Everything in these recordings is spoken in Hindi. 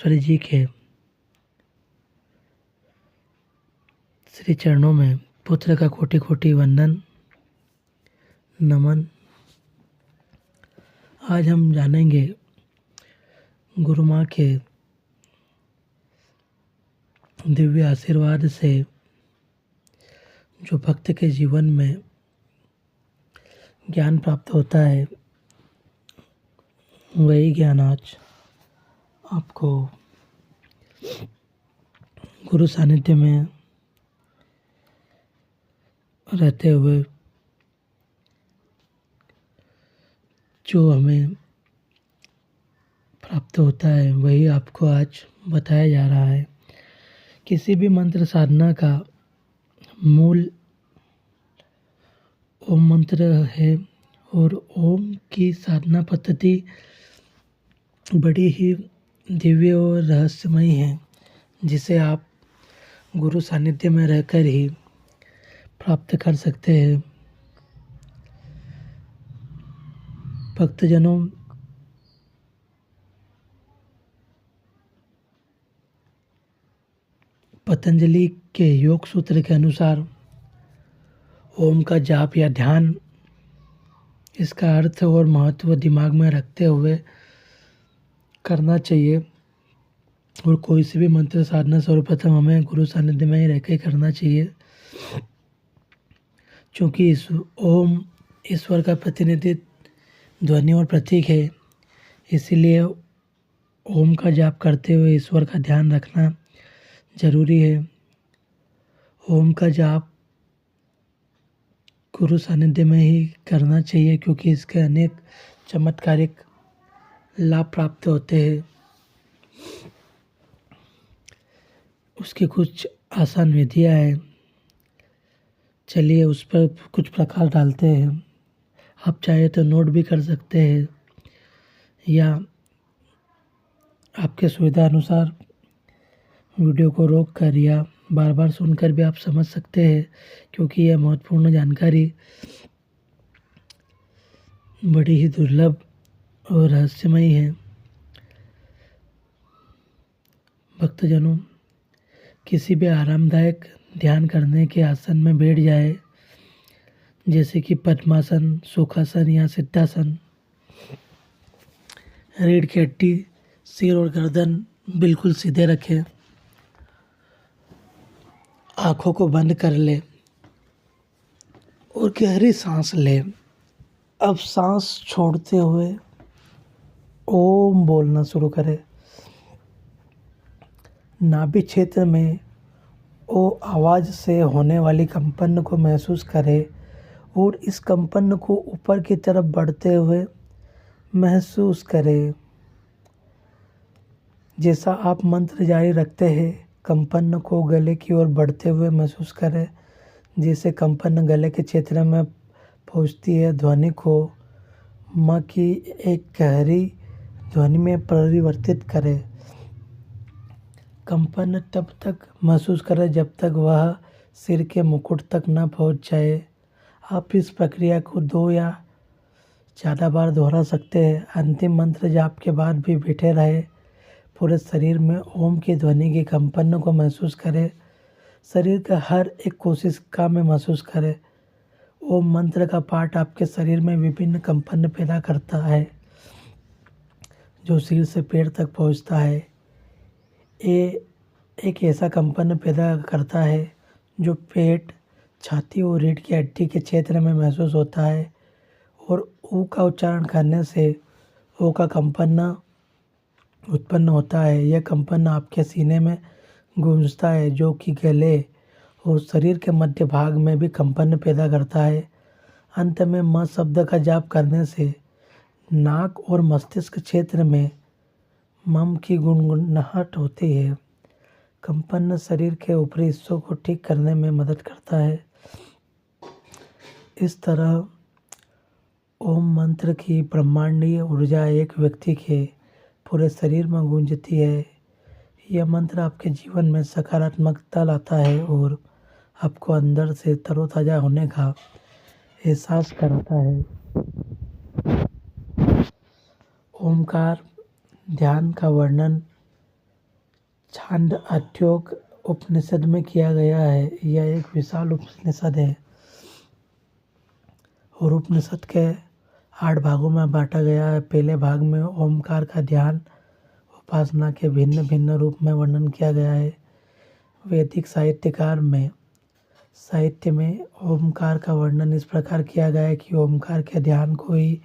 ईश्वर जी के श्री चरणों में पुत्र का कोटि कोटि वंदन नमन। आज हम जानेंगे गुरु माँ के दिव्य आशीर्वाद से जो भक्त के जीवन में ज्ञान प्राप्त होता है, वही ज्ञान आज आपको गुरु सानिध्य में रहते हुए जो हमें प्राप्त होता है, वही आपको आज बताया जा रहा है। किसी भी मंत्र साधना का मूल ओम मंत्र है और ओम की साधना पद्धति बड़ी ही दिव्य और रहस्यमयी है, जिसे आप गुरु सानिध्य में रहकर ही प्राप्त कर सकते हैं। भक्तजनों, पतंजलि के योग सूत्र के अनुसार ओम का जाप या ध्यान, इसका अर्थ और महत्व दिमाग में रखते हुए करना चाहिए। और कोई सी भी मंत्र साधना सर्वप्रथम हमें गुरु सानिध्य में ही रहकर करना चाहिए, क्योंकि इस ओम ईश्वर का प्रतिनिधित्व ध्वनि और प्रतीक है। इसीलिए ओम का जाप करते हुए ईश्वर का ध्यान रखना जरूरी है। ओम का जाप गुरु सानिध्य में ही करना चाहिए, क्योंकि इसके अनेक चमत्कारिक लाभ प्राप्त होते हैं। उसकी कुछ आसान विधियाँ हैं, चलिए उस पर कुछ प्रकाश डालते हैं। आप चाहे तो नोट भी कर सकते हैं या आपके सुविधा अनुसार वीडियो को रोक कर या बार बार सुनकर भी आप समझ सकते हैं, क्योंकि यह महत्वपूर्ण जानकारी बड़ी ही दुर्लभ और रहस्यमयी है। भक्तजनों, किसी भी आरामदायक ध्यान करने के आसन में बैठ जाए, जैसे कि पद्मासन, सुखासन या सिद्धासन। रीढ़ की हड्डी, सिर और गर्दन बिल्कुल सीधे रखें। आँखों को बंद कर ले और गहरी सांस ले। अब सांस छोड़ते हुए ओम बोलना शुरू करें। नाभि क्षेत्र में ओ आवाज़ से होने वाली कंपन को महसूस करें और इस कंपन को ऊपर की तरफ बढ़ते हुए महसूस करें। जैसा आप मंत्र जारी रखते हैं, कंपन को गले की ओर बढ़ते हुए महसूस करें। जैसे कंपन गले के क्षेत्र में पहुंचती है, ध्वनि को माँ की एक गहरी ध्वनि में परिवर्तित करें। कंपन तब तक महसूस करें जब तक वह सिर के मुकुट तक न पहुंच जाए। आप इस प्रक्रिया को 2 या ज़्यादा बार दोहरा सकते हैं। अंतिम मंत्र जाप के बाद भी बैठे रहे। पूरे शरीर में ओम की ध्वनि के कंपन को महसूस करें। शरीर का हर एक कोशिका में महसूस करें। ओम मंत्र का पाठ आपके शरीर में विभिन्न कंपन पैदा करता है, जो सिर से पैर तक पहुंचता है। ये एक ऐसा कंपन पैदा करता है जो पेट, छाती और रीढ़ की हड्डी के क्षेत्र में महसूस होता है। और ऊ का उच्चारण करने से ओ का कंपन उत्पन्न होता है। यह कंपन आपके सीने में गूंजता है, जो कि गले और शरीर के मध्य भाग में भी कंपन पैदा करता है। अंत में म शब्द का जाप करने से नाक और मस्तिष्क क्षेत्र में मम की गुनगुनाहट होती है। कंपन शरीर के ऊपरी हिस्सों को ठीक करने में मदद करता है। इस तरह ओम मंत्र की ब्रह्मांडीय ऊर्जा एक व्यक्ति के पूरे शरीर में गूंजती है। यह मंत्र आपके जीवन में सकारात्मकता लाता है और आपको अंदर से तरोताज़ा होने का एहसास कराता है। ओमकार ध्यान का वर्णन छांदोग्य उपनिषद में किया गया है। यह एक विशाल उपनिषद है और उपनिषद के 8 भागों में बांटा गया है। पहले भाग में ओमकार का ध्यान उपासना के भिन्न भिन्न रूप में वर्णन किया गया है। वैदिक साहित्य में ओमकार का वर्णन इस प्रकार किया गया है कि ओमकार के ध्यान को ही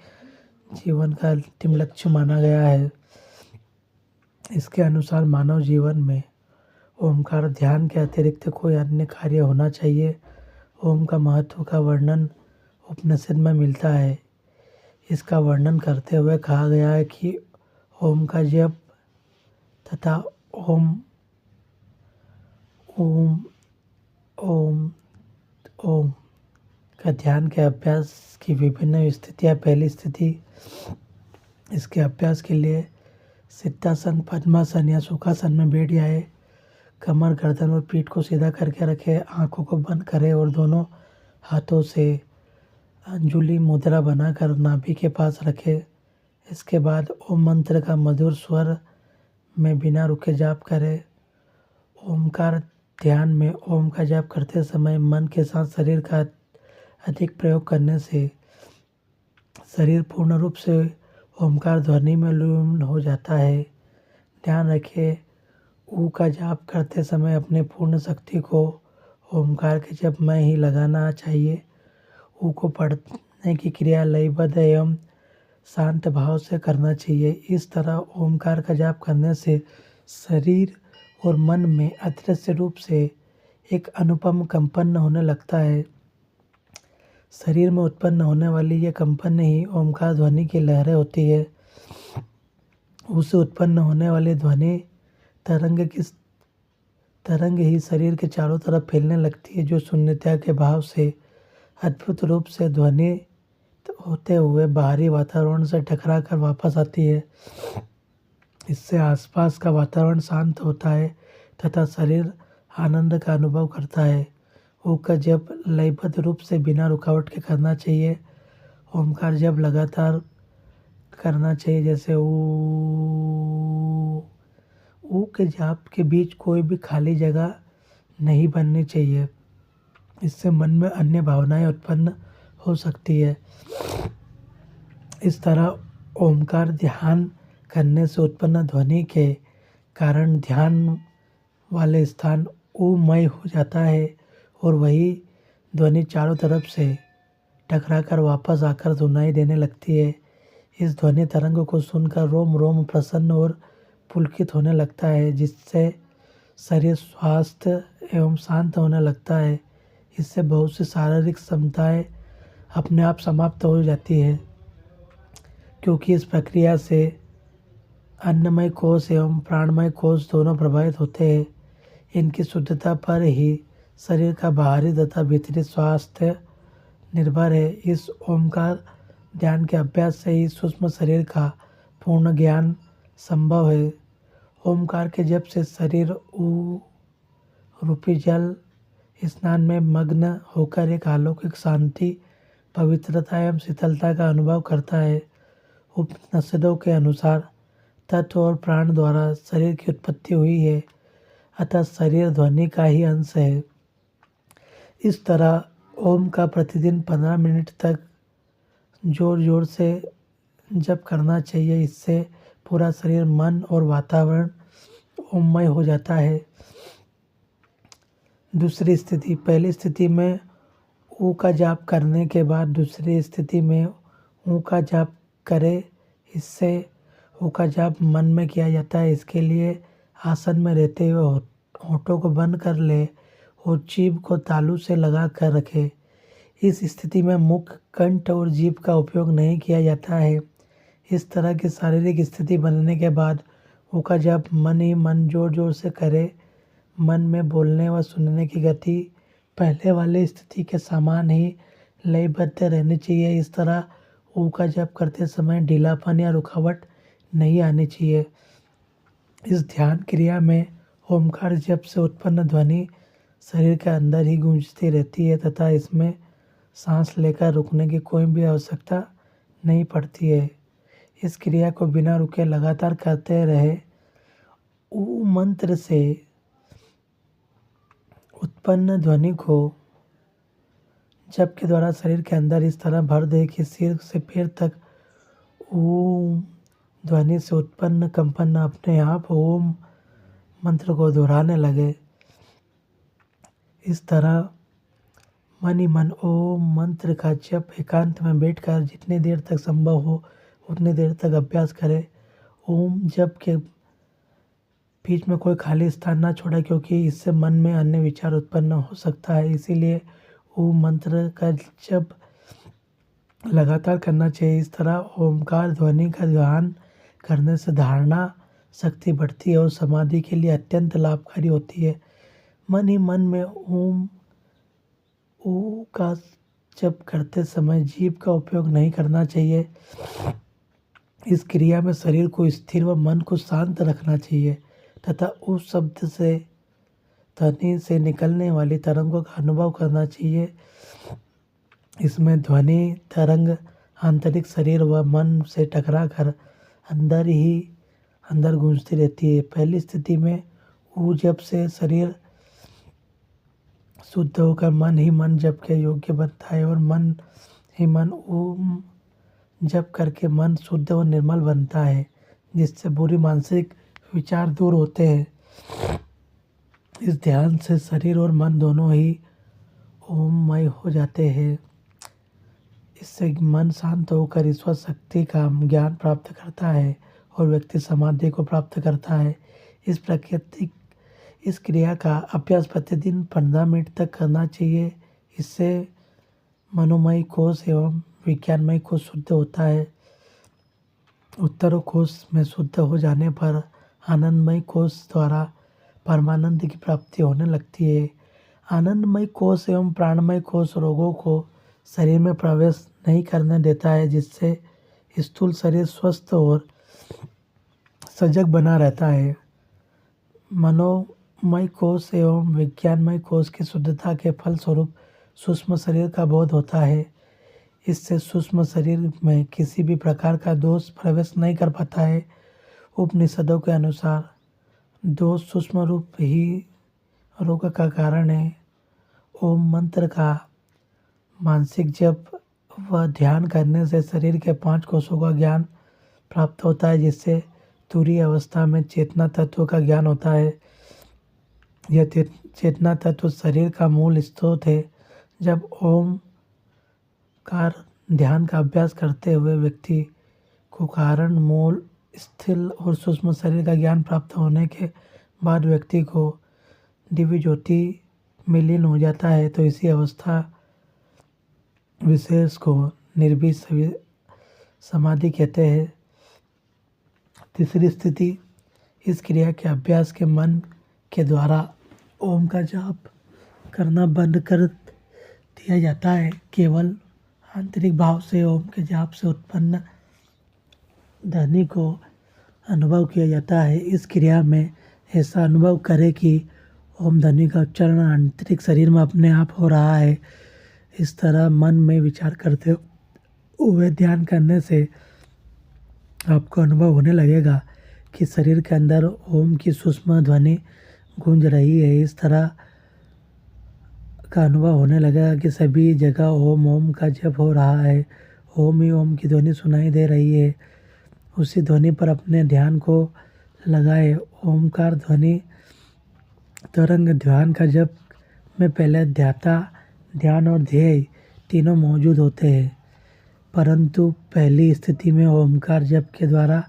जीवन का अंतिम लक्ष्य माना गया है। इसके अनुसार मानव जीवन में ओमकार ध्यान के अतिरिक्त कोई अन्य कार्य होना चाहिए। ओम का महत्व का वर्णन उपनिषद में मिलता है। इसका वर्णन करते हुए कहा गया है कि ओम का जप तथा ओम ओम ओम ओम का ध्यान के अभ्यास की विभिन्न स्थितियाँ। पहली स्थिति, इसके अभ्यास के लिए सिद्धासन, पद्मासन या सुखासन में बैठ जाए। कमर, गर्दन और पीठ को सीधा करके रखे, आंखों को बंद करें और दोनों हाथों से अंजुली मुद्रा बनाकर नाभि के पास रखे। इसके बाद ओम मंत्र का मधुर स्वर में बिना रुके जाप करें। ओमकार ध्यान में ओम का जाप करते समय मन के साथ शरीर का अधिक प्रयोग करने से शरीर पूर्ण रूप से ओमकार ध्वनि में लीन हो जाता है। ध्यान रखें, ऊ का जाप करते समय अपने पूर्ण शक्ति को ओमकार के जप में ही लगाना चाहिए। ऊ को पढ़ने की क्रिया लयबद्ध एवं शांत भाव से करना चाहिए। इस तरह ओमकार का जाप करने से शरीर और मन में अदृश्य रूप से एक अनुपम कंपन होने लगता है। शरीर में उत्पन्न होने वाली ये कंपन ही ओमकार ध्वनि की लहरें होती है। उससे उत्पन्न होने वाली ध्वनि तरंग ही शरीर के चारों तरफ फैलने लगती है, जो शून्यता के भाव से अद्भुत रूप से ध्वनित होते हुए बाहरी वातावरण से टकरा कर वापस आती है। इससे आसपास का वातावरण शांत होता है तथा शरीर आनंद का अनुभव करता है। ऊ का जप लयबद्ध रूप से बिना रुकावट के करना चाहिए। ओमकार जप लगातार करना चाहिए, जैसे ऊ के जाप के बीच कोई भी खाली जगह नहीं बननी चाहिए। इससे मन में अन्य भावनाएं उत्पन्न हो सकती है। इस तरह ओमकार ध्यान करने से उत्पन्न ध्वनि के कारण ध्यान वाले स्थान ऊमय हो जाता है और वही ध्वनि चारों तरफ से टकराकर वापस आकर सुनाई देने लगती है। इस ध्वनि तरंग को सुनकर रोम रोम प्रसन्न और पुलकित होने लगता है, जिससे शरीर स्वस्थ एवं शांत होने लगता है। इससे बहुत सी शारीरिक क्षमताएं अपने आप समाप्त हो जाती है, क्योंकि इस प्रक्रिया से अन्नमय कोश एवं प्राणमय कोश दोनों प्रभावित होते हैं। इनकी शुद्धता पर ही शरीर का बाहरी तथा भीतरी स्वास्थ्य निर्भर है। इस ओमकार ध्यान के अभ्यास से ही सूक्ष्म शरीर का पूर्ण ज्ञान संभव है। ओमकार के जप से शरीर ऊ रूपी जल स्नान में मग्न होकर एक अलौकिक शांति, पवित्रता एवं शीतलता का अनुभव करता है। उपनिषदों के अनुसार तत्व और प्राण द्वारा शरीर की उत्पत्ति हुई है, अतः शरीर ध्वनि का ही अंश है। इस तरह ओम का प्रतिदिन 15 मिनट तक जोर जोर से जप करना चाहिए। इससे पूरा शरीर, मन और वातावरण ओममय हो जाता है। दूसरी स्थिति, पहली स्थिति में ऊ का जाप करने के बाद दूसरी स्थिति में ऊ का जाप करें। इससे ऊ का जाप मन में किया जाता है। इसके लिए आसन में रहते हुए होठों को बंद कर ले और जीभ को तालू से लगा कर रखे। इस स्थिति में मुख, कंठ और जीभ का उपयोग नहीं किया जाता है। इस तरह की शारीरिक स्थिति बनने के बाद ऊ का जाप मन ही मन जोर जोर से करे। मन में बोलने व सुनने की गति पहले वाली स्थिति के समान ही लयबद्ध रहनी चाहिए। इस तरह ऊ का जप करते समय ढीलापन या रुकावट नहीं आनी चाहिए। इस ध्यान क्रिया में ओमकार जप से उत्पन्न ध्वनि शरीर के अंदर ही गूंजती रहती है तथा इसमें सांस लेकर रुकने की कोई भी आवश्यकता नहीं पड़ती है। इस क्रिया को बिना रुके लगातार करते रहे। ऊ मंत्र से उत्पन्न ध्वनि को जप के द्वारा शरीर के अंदर इस तरह भर दे कि सिर से पैर तक ओम ध्वनि से उत्पन्न कंपन अपने आप ओम मंत्र को दोहराने लगे। इस तरह मन ही मन ओम मंत्र का जप एकांत में बैठकर जितनी देर तक संभव हो उतनी देर तक अभ्यास करें। ओम जप के बीच में कोई खाली स्थान ना छोड़े, क्योंकि इससे मन में अन्य विचार उत्पन्न हो सकता है। इसीलिए ओम मंत्र का जप लगातार करना चाहिए। इस तरह ओमकार ध्वनि का ध्यान करने से धारणा शक्ति बढ़ती है और समाधि के लिए अत्यंत लाभकारी होती है। मन ही मन में ओम ओ का जप करते समय जीभ का उपयोग नहीं करना चाहिए। इस क्रिया में शरीर को स्थिर व मन को शांत रखना चाहिए तथा उस शब्द से ध्वनि से निकलने वाली तरंगों का अनुभव करना चाहिए। इसमें ध्वनि तरंग आंतरिक शरीर व मन से टकरा कर अंदर गूंजती रहती है। पहली स्थिति में ऊ जप से शरीर शुद्ध होकर मन ही मन जप के योग्य बनता है और मन ही मन ओम जप करके मन शुद्ध और निर्मल बनता है, जिससे बुरी मानसिक विचार दूर होते हैं। इस ध्यान से शरीर और मन दोनों ही ओममय हो जाते हैं। इससे मन शांत होकर ईश्वर शक्ति का ज्ञान प्राप्त करता है और व्यक्ति समाधि को प्राप्त करता है। इस क्रिया का अभ्यास प्रतिदिन 15 मिनट तक करना चाहिए। इससे मनोमय कोश एवं विज्ञानमय कोश शुद्ध होता है। उत्तर कोश में शुद्ध हो जाने पर आनंदमय कोश द्वारा परमानंद की प्राप्ति होने लगती है। आनंदमय कोश एवं प्राणमय कोश रोगों को शरीर में प्रवेश नहीं करने देता है, जिससे स्थूल शरीर स्वस्थ और सजग बना रहता है। मनोमय कोश एवं विज्ञानमय कोश की शुद्धता के फलस्वरूप सूक्ष्म शरीर का बोध होता है। इससे सूक्ष्म शरीर में किसी भी प्रकार का दोष प्रवेश नहीं कर पाता है। उपनिषदों के अनुसार दोष सूक्ष्म रूप ही रोग का कारण है। ओम मंत्र का मानसिक जप व ध्यान करने से शरीर के 5 कोशों का ज्ञान प्राप्त होता है, जिससे तुरीय अवस्था में चेतना तत्व का ज्ञान होता है। यह चेतना तत्व शरीर का मूल स्रोत है। जब ओम कार ध्यान का अभ्यास करते हुए व्यक्ति को कारण मूल स्थिर और सूक्ष्म शरीर का ज्ञान प्राप्त होने के बाद व्यक्ति को दिव्य ज्योति विलीन हो जाता है, तो इसी अवस्था विशेष को निर्विष समाधि कहते हैं। तीसरी स्थिति, इस क्रिया के अभ्यास के मन के द्वारा ओम का जाप करना बंद कर दिया जाता है। केवल आंतरिक भाव से ओम के जाप से उत्पन्न ध्वनि को अनुभव किया जाता है। इस क्रिया में ऐसा अनुभव करें कि ओम ध्वनि का उच्चारण आंतरिक शरीर में अपने आप हो रहा है। इस तरह मन में विचार करते हुए ध्यान करने से आपको अनुभव होने लगेगा कि शरीर के अंदर ओम की सूक्ष्म ध्वनि गूंज रही है। इस तरह का अनुभव होने लगेगा कि सभी जगह ओम ओम का जप हो रहा है। ओम ही ओम की ध्वनि सुनाई दे रही है। उसी ध्वनि पर अपने ध्यान को लगाए। ओमकार ध्वनि तरंग ध्यान का जप में पहले ध्याता, ध्यान और ध्येय तीनों मौजूद होते हैं, परंतु पहली स्थिति में ओमकार जप के द्वारा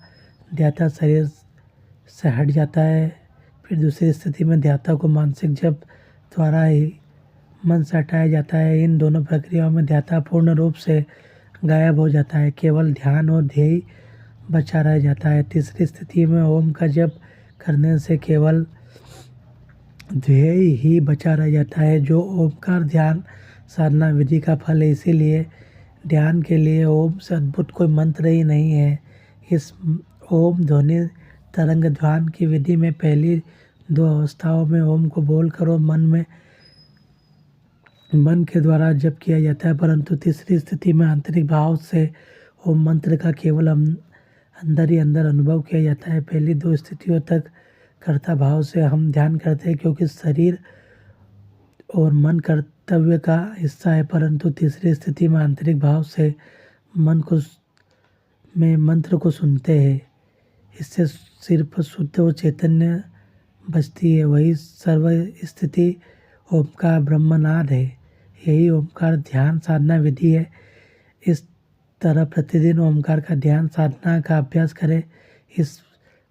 ध्याता शरीर से हट जाता है। फिर दूसरी स्थिति में ध्याता को मानसिक जप द्वारा ही मन से हटाया जाता है। इन दोनों प्रक्रियाओं में ध्याता पूर्ण रूप से गायब हो जाता है, केवल ध्यान और ध्येय बचा रह जाता है। तीसरी स्थिति में ओम का जप करने से केवल ध्येय ही बचा रह जाता है, जो ओमकार ध्यान साधना विधि का फल है। इसीलिए ध्यान के लिए ओम से अद्भुत कोई मंत्र ही नहीं है। इस ओम ध्वनि तरंग ध्यान की विधि में पहली 2 अवस्थाओं में ओम को बोलकर और मन के द्वारा जप किया जाता है, परंतु तीसरी स्थिति में आंतरिक भाव से ओम मंत्र का केवल अंदर ही अंदर अनुभव किया जाता है। पहली 2 स्थितियों तक कर्ता भाव से हम ध्यान करते हैं, क्योंकि शरीर और मन कर्तव्य का हिस्सा है, परंतु तीसरी स्थिति में आंतरिक भाव से मन को में मंत्र को सुनते हैं। इससे सिर्फ शुद्ध और चैतन्य बचती है। वही सर्व स्थिति ओमकार ब्रह्मनाद है। यही ओमकार ध्यान साधना विधि है। इस तरह प्रतिदिन ओमकार का ध्यान साधना का अभ्यास करें। इस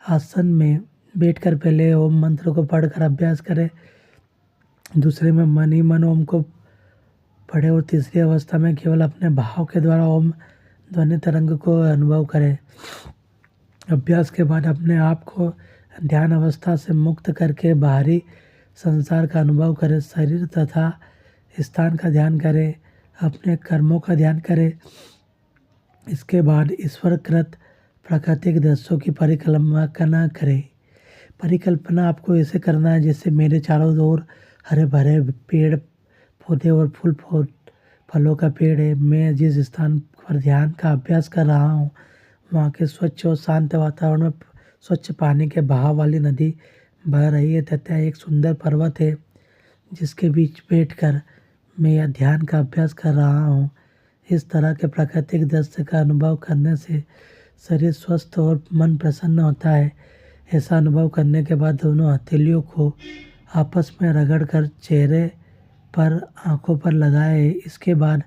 आसन में बैठकर पहले ओम मंत्र को पढ़कर अभ्यास करें, दूसरे में मन ही मन ओम को पढ़े और तीसरी अवस्था में केवल अपने भाव के द्वारा ओम ध्वनि तरंग को अनुभव करें। अभ्यास के बाद अपने आप को ध्यान अवस्था से मुक्त करके बाहरी संसार का अनुभव करें। शरीर तथा स्थान का ध्यान करें, अपने कर्मों का ध्यान करें। इसके बाद ईश्वरकृत प्राकृतिक दृश्यों की परिकल्पना करें। परिकल्पना आपको ऐसे करना है जैसे मेरे चारों ओर हरे भरे पेड़ पौधे और फलों का पेड़ है। मैं जिस स्थान पर ध्यान का अभ्यास कर रहा हूँ वहाँ के स्वच्छ और शांत वातावरण में स्वच्छ पानी के बहाव वाली नदी बह रही है तथा एक सुंदर पर्वत है जिसके बीच बैठकर मैं यह ध्यान का अभ्यास कर रहा हूँ। इस तरह के प्राकृतिक दृश्य का अनुभव करने से शरीर स्वस्थ और मन प्रसन्न होता है। ऐसा अनुभव करने के बाद दोनों हथेलियों को आपस में रगड़कर चेहरे पर आंखों पर लगाए। इसके बाद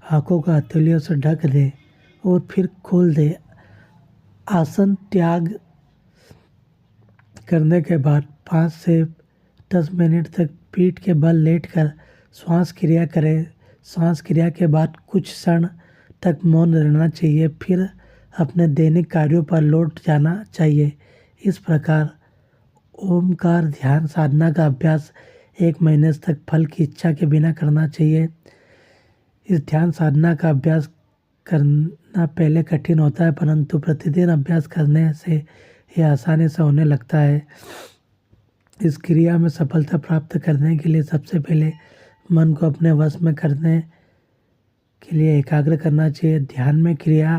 आंखों को हथेलियों से ढक दे और फिर खोल दे। आसन त्याग करने के बाद 5 से 10 मिनट तक पीठ के बल लेटकर श्वास क्रिया करें। श्वास क्रिया के बाद कुछ क्षण तक मौन रहना चाहिए, फिर अपने दैनिक कार्यों पर लौट जाना चाहिए। इस प्रकार ओमकार ध्यान साधना का अभ्यास 1 महीने तक फल की इच्छा के बिना करना चाहिए। इस ध्यान साधना का अभ्यास करना पहले कठिन होता है, परंतु प्रतिदिन अभ्यास करने से यह आसानी से होने लगता है। इस क्रिया में सफलता प्राप्त करने के लिए सबसे पहले मन को अपने वश में करने के लिए एकाग्र करना चाहिए। ध्यान में क्रिया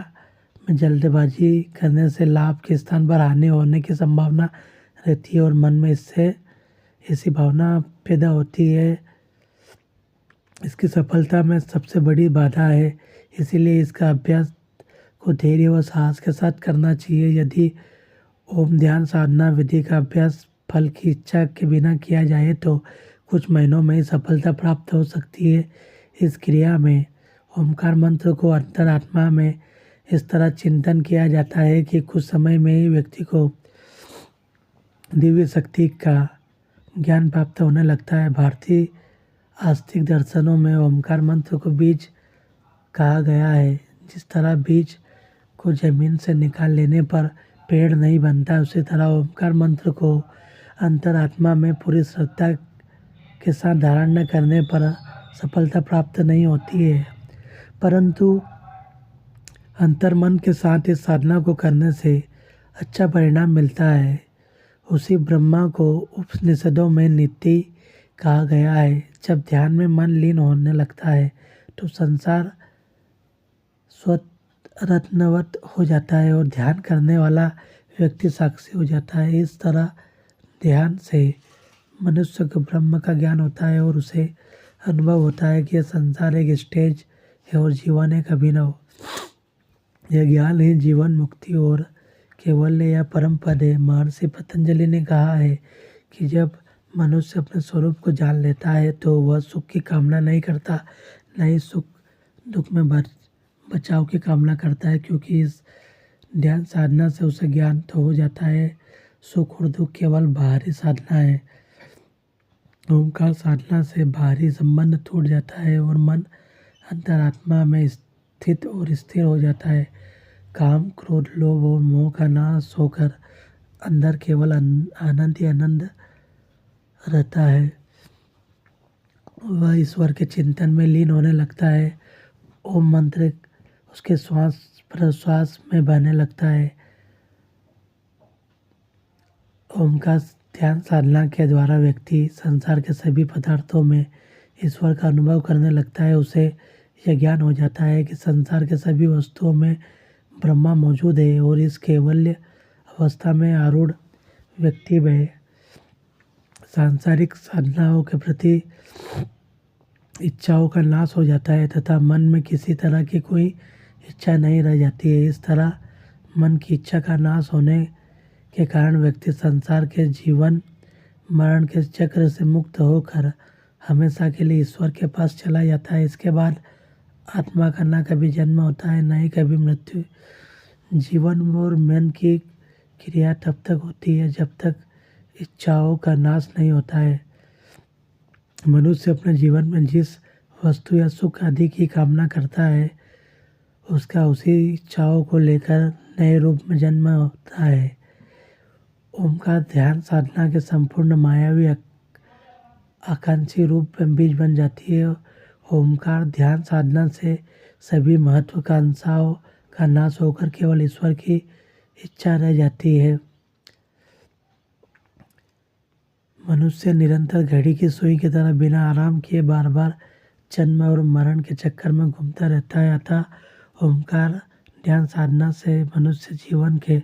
में जल्दबाजी करने से लाभ के स्थान पर हानि होने की संभावना रहती है और मन में इससे ऐसी भावना पैदा होती है। इसकी सफलता में सबसे बड़ी बाधा है, इसीलिए इसका अभ्यास को धैर्य व साहस के साथ करना चाहिए। यदि ओम ध्यान साधना विधि का अभ्यास फल की इच्छा के बिना किया जाए तो कुछ महीनों में ही सफलता प्राप्त हो सकती है। इस क्रिया में ओमकार मंत्र को अंतरात्मा में इस तरह चिंतन किया जाता है कि कुछ समय में ही व्यक्ति को दिव्य शक्ति का ज्ञान प्राप्त होने लगता है। भारतीय आस्तिक दर्शनों में ओमकार मंत्र को बीज कहा गया है। जिस तरह बीज को जमीन से निकाल लेने पर पेड़ नहीं बनता, उसी तरह ओमकार मंत्र को अंतरात्मा में पूरी श्रद्धा के साथ धारण न करने पर सफलता प्राप्त नहीं होती है, परंतु अंतर्मन के साथ इस साधना को करने से अच्छा परिणाम मिलता है। उसी ब्रह्मा को उपनिषदों में नीति कहा गया है। जब ध्यान में मन लीन होने लगता है तो संसार स्वरत्नवत हो जाता है और ध्यान करने वाला व्यक्ति साक्षी हो जाता है। इस तरह ध्यान से मनुष्य को ब्रह्म का ज्ञान होता है और उसे अनुभव होता है कि यह संसार एक स्टेज है और जीवन एक अभिनव। यह ज्ञान ही जीवन मुक्ति और केवल या परम पद है। महर्षि पतंजलि ने कहा है कि जब मनुष्य अपने स्वरूप को जान लेता है तो वह सुख की कामना नहीं करता, न ही सुख दुख में बचाव की कामना करता है, क्योंकि इस ध्यान साधना से उसे ज्ञान तो हो जाता है सुख और दुख केवल बाहरी साधना है। ओमकार साधना से बाहरी संबंध टूट जाता है और मन अंतरात्मा में स्थित और स्थिर हो जाता है। काम क्रोध लोभ और मोह का नाश होकर अंदर केवल आनंद ही आनंद रहता है। वह ईश्वर के चिंतन में लीन होने लगता है। ओम मंत्र उसके श्वास प्रश्वास में बहने लगता है। ओम का ध्यान साधना के द्वारा व्यक्ति संसार के सभी पदार्थों में ईश्वर का अनुभव करने लगता है। उसे यह ज्ञान हो जाता है कि संसार के सभी वस्तुओं में ब्रह्मा मौजूद है और इस कैवल्य अवस्था में आरूढ़ व्यक्ति में सांसारिक साधनाओं के प्रति इच्छाओं का नाश हो जाता है तथा मन में किसी तरह की कोई इच्छा नहीं रह जाती है। इस तरह मन की इच्छा का नाश होने के कारण व्यक्ति संसार के जीवन मरण के चक्र से मुक्त होकर हमेशा के लिए ईश्वर के पास चला जाता है। इसके बाद आत्मा का ना कभी जन्म होता है, ना ही कभी मृत्यु। जीवन और मन की क्रिया तब तक होती है जब तक इच्छाओं का नाश नहीं होता है। मनुष्य अपने जीवन में जिस वस्तु या सुख आदि की कामना करता है उसका उसी इच्छाओं को लेकर नए रूप में जन्म होता है। ओमकार ध्यान साधना के संपूर्ण मायावी आकांक्षी रूप में बीज बन जाती है। ओमकार ध्यान साधना से सभी महत्वाकांक्षाओं का नाश होकर केवल ईश्वर की इच्छा रह जाती है। मनुष्य निरंतर घड़ी की सुई की तरह बिना आराम किए बार बार जन्म और मरण के चक्कर में घूमता रहता है। अतः ओमकार ध्यान साधना से मनुष्य जीवन के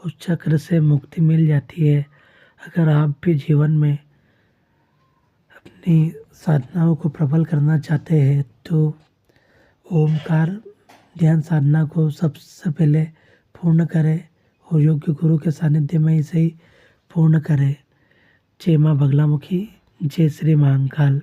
उस चक्र से मुक्ति मिल जाती है। अगर आप भी जीवन में अपनी साधनाओं को प्रबल करना चाहते हैं तो ओमकार ध्यान साधना को सबसे पहले पूर्ण करें और योग्य गुरु के सानिध्य में इसे ही पूर्ण करें। जय माँ बगलामुखी, जय श्री महाकाल।